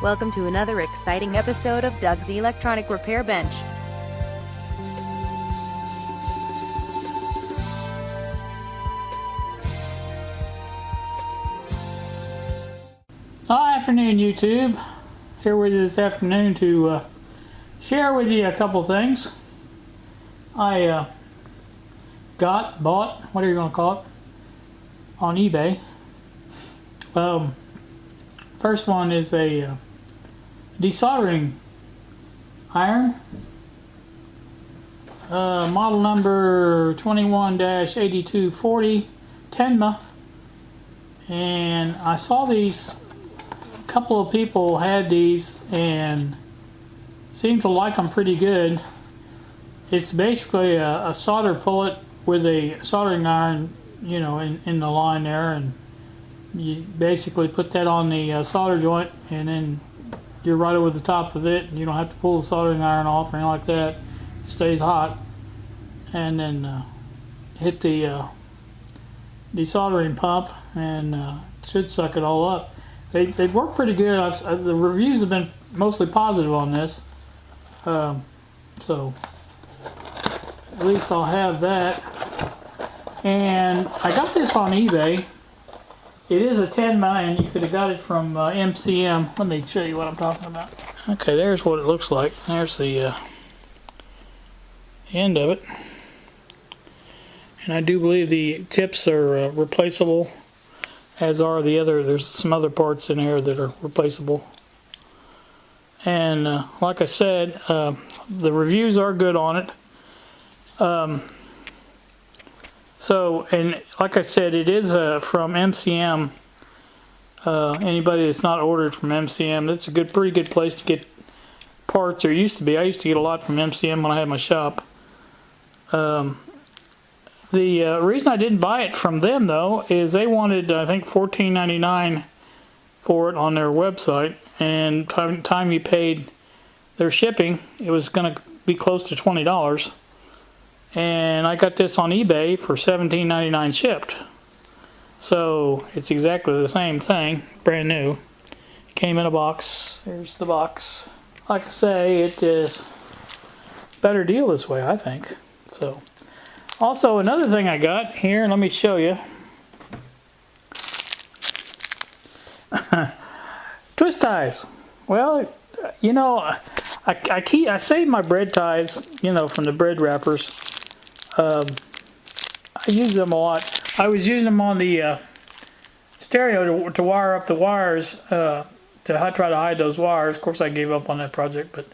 Welcome to another exciting episode of Doug's Electronic Repair Bench. Afternoon, YouTube. Here with you this afternoon to share with you a couple things. I bought, whatever you want to call it, on eBay. First one is a desoldering iron, model number 21-8240 Tenma, and I saw these. A couple of people had these and seemed to like them pretty good. It's basically a solder pullet with a soldering iron, you know, in the line there, and you basically put that on the solder joint, and then you're right over the top of it, and you don't have to pull the soldering iron off or anything like that. It stays hot, and then hit the desoldering pump, and it should suck it all up. They work pretty good. The reviews have been mostly positive on this, so at least I'll have that. And I got this on eBay. It is a Tenma, and you could have got it from MCM. Let me show you what I'm talking about. Okay, there's what it looks like. There's the end of it. And I do believe the tips are replaceable, as are the other. There's some other parts in here that are replaceable. And like I said, the reviews are good on it. So, and like I said, it is from MCM. Anybody that's not ordered from MCM, that's a pretty good place to get parts, or used to be. I used to get a lot from MCM when I had my shop. The reason I didn't buy it from them, though, is they wanted, I think, $14.99 for it on their website, and time you paid their shipping, it was going to be close to $20. And I got this on eBay for $17.99 shipped. So it's exactly the same thing, brand new. Came in a box. Here's the box. Like I say, it is a better deal this way, I think. So. Also, another thing I got here, let me show you. Twist ties. Well, you know, I save my bread ties, you know, from the bread wrappers. I use them a lot. I was using them on the stereo to wire up the wires, to try to hide those wires. Of course, I gave up on that project, but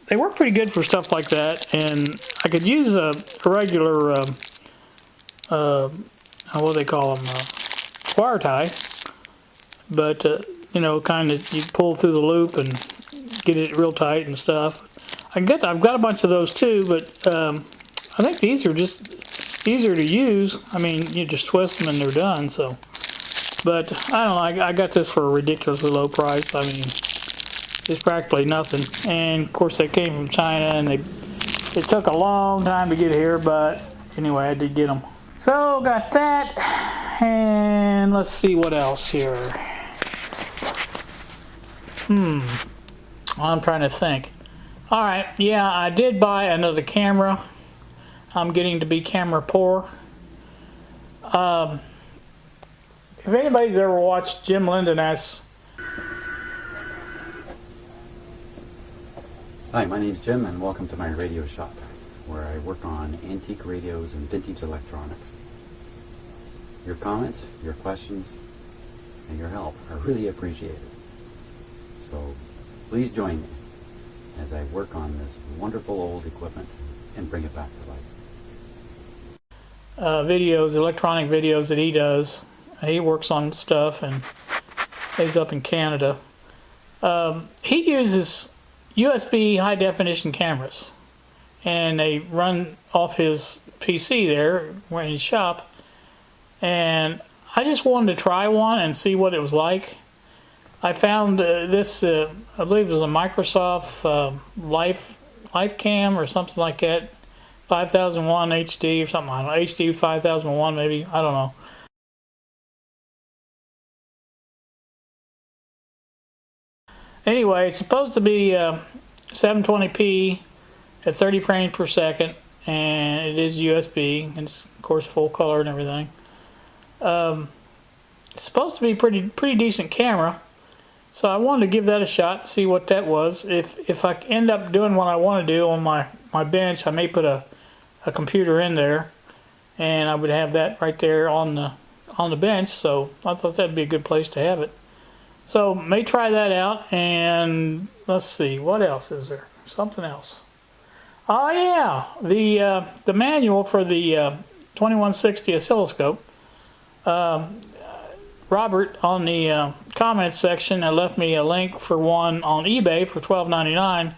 they work pretty good for stuff like that, and I could use a regular, what do they call them, wire tie, but, you know, kind of, you pull through the loop and get it real tight and stuff. I've got a bunch of those too, but I think these are just easier to use. I mean, you just twist them and they're done, so. But, I don't know, I got this for a ridiculously low price. I mean, it's practically nothing, and of course they came from China, and it took a long time to get here, but anyway, I did get them. So got that, and let's see what else here. I'm trying to think. All right, yeah, I did buy another camera. I'm getting to be camera poor. If anybody's ever watched Jim Lindeness. Hi, my name's Jim, and welcome to my radio shop, where I work on antique radios and vintage electronics. Your comments, your questions, and your help are really appreciated. So please join me as I work on this wonderful old equipment and bring it back to life. Videos, electronic videos that he does. He works on stuff, and he's up in Canada. He uses USB high definition cameras, and they run off his PC there in his shop, and I just wanted to try one and see what it was like. I found this, I believe it was a Microsoft Life Cam or something like that, 5001 HD or something, I don't know, HD 5001 maybe, I don't know. anyway, it's supposed to be 720p at 30 frames per second, and it is USB, and it's of course full color and everything. It's supposed to be pretty decent camera, so I wanted to give that a shot, see what that was. If I end up doing what I want to do on my bench, I may put a computer in there, and I would have that right there on the bench. So I thought that'd be a good place to have it. So may try that out, and let's see, what else is there? Something else. Oh yeah, the manual for the 2160 oscilloscope. Robert on the comments section left me a link for one on eBay for $12.99,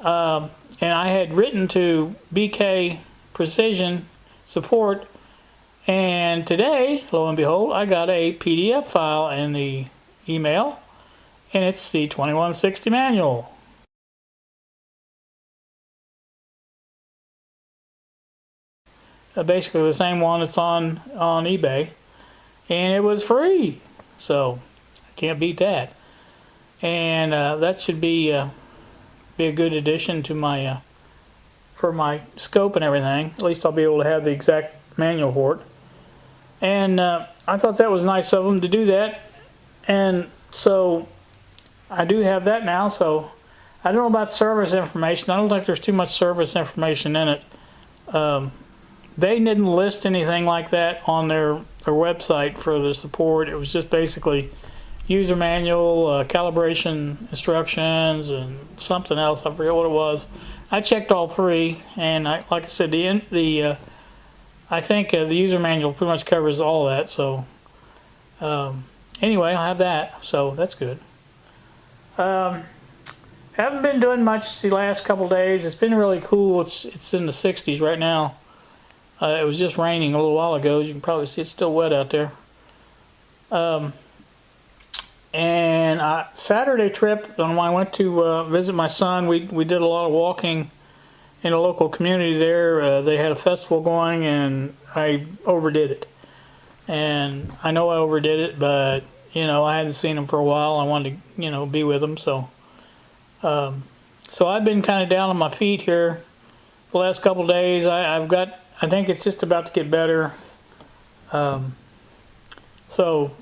and I had written to BK Precision Support, and today, lo and behold, I got a PDF file in the email, and it's the 2160 manual. Basically the same one that's on eBay, and it was free, so I can't beat that. And that should be a good addition to my for my scope and everything. At least I'll be able to have the exact manual for it. And I thought that was nice of them to do that, and so I do have that now. So I don't know about service information. I don't think there's too much service information in it. They didn't list anything like that on their website for the support. It was just basically user manual, calibration instructions, and something else. I forget what it was. I checked all three, and like I said, I think the user manual pretty much covers all of that. So anyway, I'll have that. So that's good. Haven't been doing much the last couple days. It's been really cool. It's in the 60s right now. It was just raining a little while ago. As you can probably see, it's still wet out there. And Saturday trip, when I went to visit my son, we did a lot of walking in a local community there. They had a festival going, and I overdid it. And I know I overdid it, but I hadn't seen him for a while. I wanted to be with him, so I've been kind of down on my feet here the last couple of days. I think it's just about to get better. So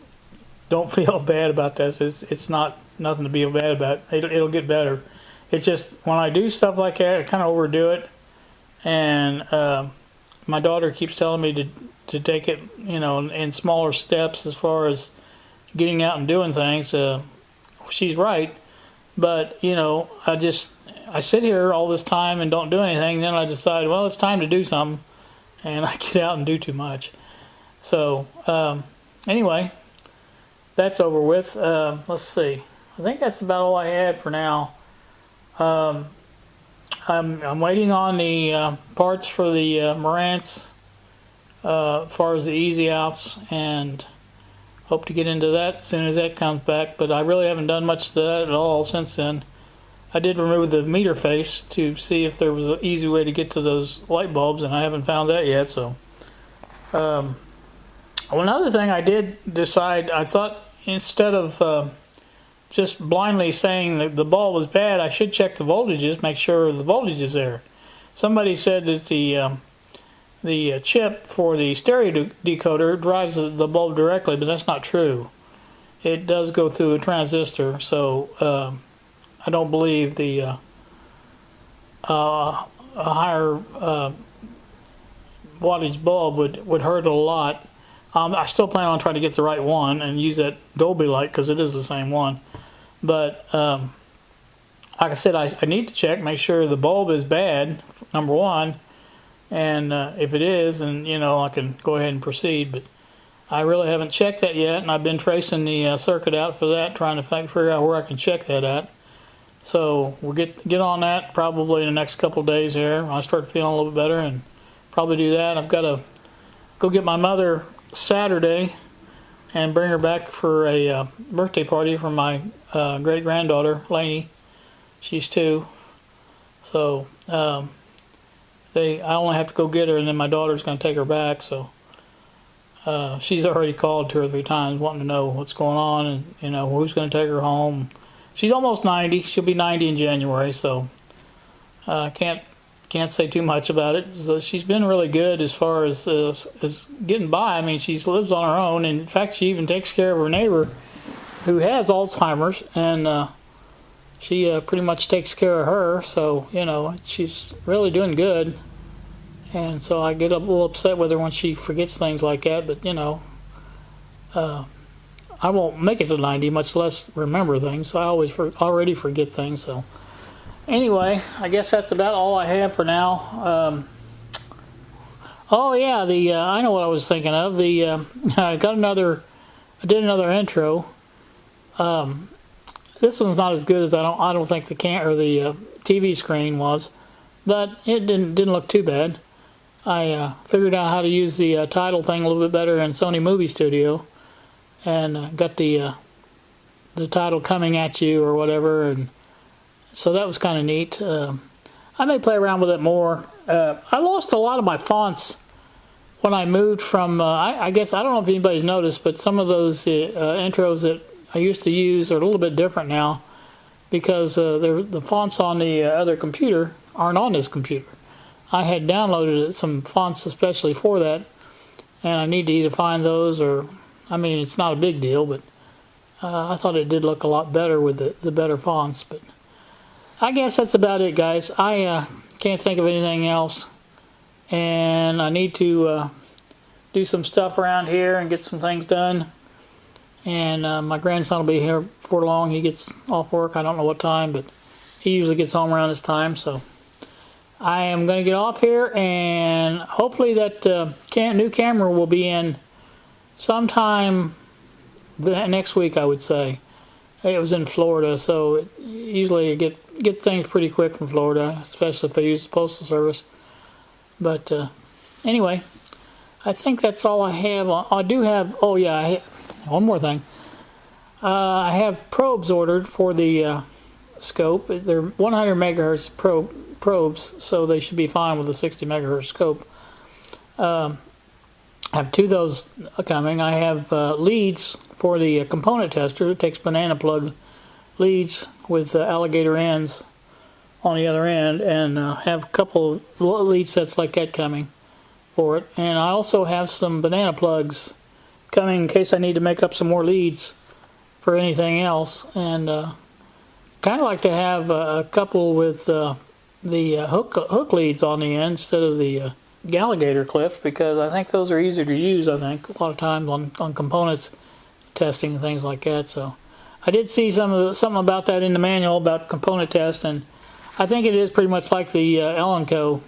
don't feel bad about this. It's not nothing to be bad about. It'll get better. It's just when I do stuff like that, I kind of overdo it, and my daughter keeps telling me to take it, in smaller steps as far as getting out and doing things. She's right, but I sit here all this time and don't do anything. Then I decide, well, it's time to do something, and I get out and do too much. So anyway, that's over with. Let's see. I think that's about all I had for now. I'm waiting on the parts for the Marantz as far as the easy outs, and hope to get into that as soon as that comes back. But I really haven't done much to that at all since then. I did remove the meter face to see if there was an easy way to get to those light bulbs, and I haven't found that yet. So another thing I did decide, I thought instead of just blindly saying that the bulb was bad, I should check the voltages, make sure the voltage is there. Somebody said that the chip for the stereo decoder drives the bulb directly, but that's not true. It does go through a transistor, so I don't believe a higher wattage bulb would hurt a lot. I still plan on trying to get the right one and use that Dolby light because it is the same one. But like I said, I need to check, make sure the bulb is bad, number one, and if it is, then I can go ahead and proceed. But I really haven't checked that yet, and I've been tracing the circuit out for that, trying to figure out where I can check that at. So we'll get on that probably in the next couple of days here. I'll start feeling a little bit better and probably do that. I've got to go get my mother Saturday and bring her back for a birthday party for my great-granddaughter, Lainey. She's 2. So I only have to go get her, and then my daughter's going to take her back. So she's already called 2 or 3 times wanting to know what's going on and who's going to take her home. she's almost 90. She'll be 90 in January, so can't say too much about it. So she's been really good as far as getting by. I mean, she lives on her own, and in fact, she even takes care of her neighbor who has Alzheimer's, and she pretty much takes care of her. So she's really doing good. And so I get a little upset with her when she forgets things like that. But I won't make it to 90, much less remember things. I already forget things. So anyway, I guess that's about all I have for now. Oh yeah, I know what I was thinking of. I did another intro. This one's not as good as I don't think the TV screen was, but it didn't look too bad. I figured out how to use the title thing a little bit better in Sony Movie Studio, and got the title coming at you or whatever, and so that was kind of neat. I may play around with it more. I lost a lot of my fonts when I moved from. I guess I don't know if anybody's noticed, but some of those intros that I used to use are a little bit different now because the fonts on the other computer aren't on this computer. I had downloaded some fonts especially for that, and I need to either find those or, I mean, it's not a big deal, but I thought it did look a lot better with the better fonts. But I guess that's about it, guys. I can't think of anything else, and I need to do some stuff around here and get some things done. And my grandson will be here before long. He gets off work. I don't know what time, but he usually gets home around this time, so I am going to get off here, and hopefully that new camera will be in sometime next week, I would say. It was in Florida, so usually I get things pretty quick from Florida, especially if I use the Postal Service. But anyway, I think that's all I have. I do have, oh yeah, one more thing. I have probes ordered for the scope. They're 100 megahertz probes, so they should be fine with a 60 megahertz scope. I have two of those coming. I have leads for the component tester. It takes banana plug leads with alligator ends on the other end, and have a couple of lead sets like that coming for it. And I also have some banana plugs coming in case I need to make up some more leads for anything else. And kind of like to have a couple with the hook leads on the end instead of the alligator clips, because I think those are easier to use, I think, a lot of times on components testing and things like that. So I did see something about that in the manual about component test, and I think it is pretty much like the L&Co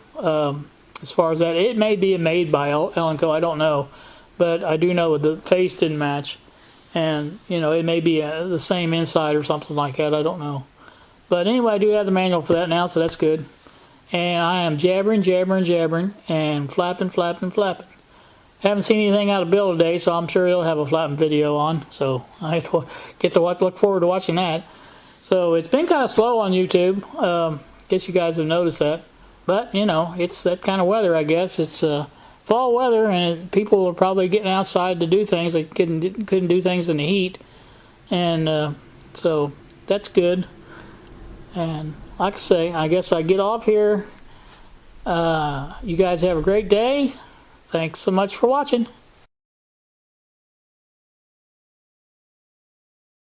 as far as that. It may be made by L&Co, I don't know, but I do know the face didn't match, and it may be the same inside or something like that, I don't know. But anyway, I do have the manual for that now, so that's good. And I am jabbering, and flapping. Haven't seen anything out of Bill today, so I'm sure he'll have a flapping video on. So I get to look forward to watching that. So it's been kind of slow on YouTube. Guess you guys have noticed that. But, it's that kind of weather, I guess. It's fall weather, and people are probably getting outside to do things. They couldn't do things in the heat. And so that's good. And like I say, I guess I get off here. You guys have a great day. Thanks so much for watching.